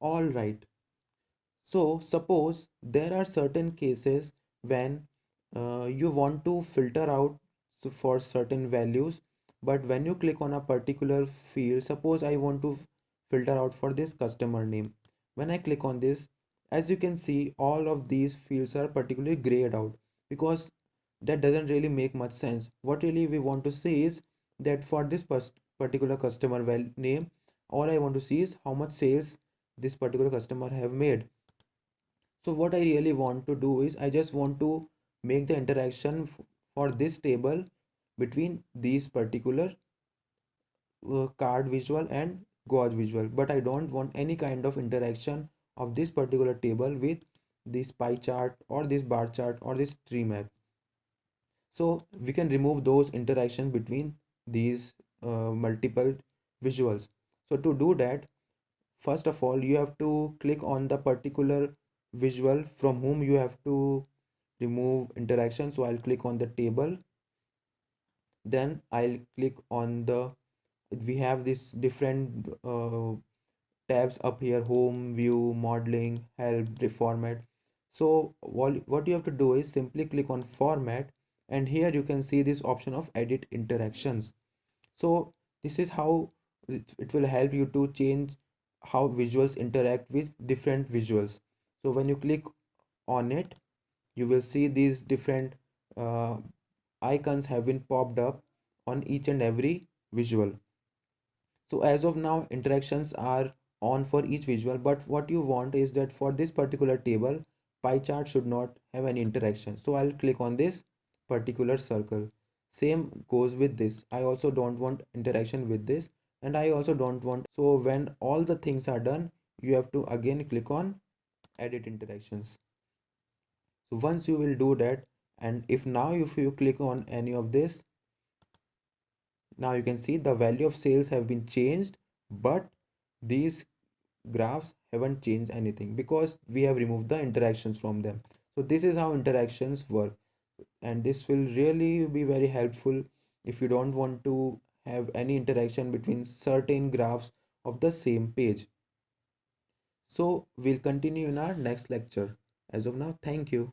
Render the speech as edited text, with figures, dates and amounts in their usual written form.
All right. So suppose there are certain cases when you want to filter out for certain values, but when you click on a particular field, suppose I want to filter out for this customer name. When I click on this, as you can see, all of these fields are particularly grayed out because that doesn't really make much sense. What really we want to see is that for this particular customer name, all I want to see is how much sales this particular customer have made. So what I really want to do is I just want to make the interaction for this table between these particular card visual and gauge visual, but I don't want any kind of interaction of this particular table with this pie chart or this bar chart or this tree map. So we can remove those interactions between these multiple visuals. So to do that, first of all, you have to click on the particular visual from whom you have to remove interaction. So I'll click on the table, then I'll click on the, we have this different tabs up here: home, view, modeling, help, reformat. So what you have to do is simply click on format, and here you can see this option of edit interactions. So this is how it will help you to change how visuals interact with different visuals. So when you click on it, you will see these different uh, icons have been popped up on each and every visual. So as of now, interactions are on for each visual, but what you want is that for this particular table, pie chart should not have any interaction. So I'll click on this particular circle. Same goes with this. I also don't want interaction with this, and I also don't want. So when all the things are done, you have to again click on edit interactions. So once you will do that, and if you click on any of this, now you can see the value of sales have been changed, but these graphs haven't changed anything because we have removed the interactions from them. So this is how interactions work, and this will really be very helpful if you don't want to have any interaction between certain graphs of the same page. So we'll continue in our next lecture. As of now, thank you.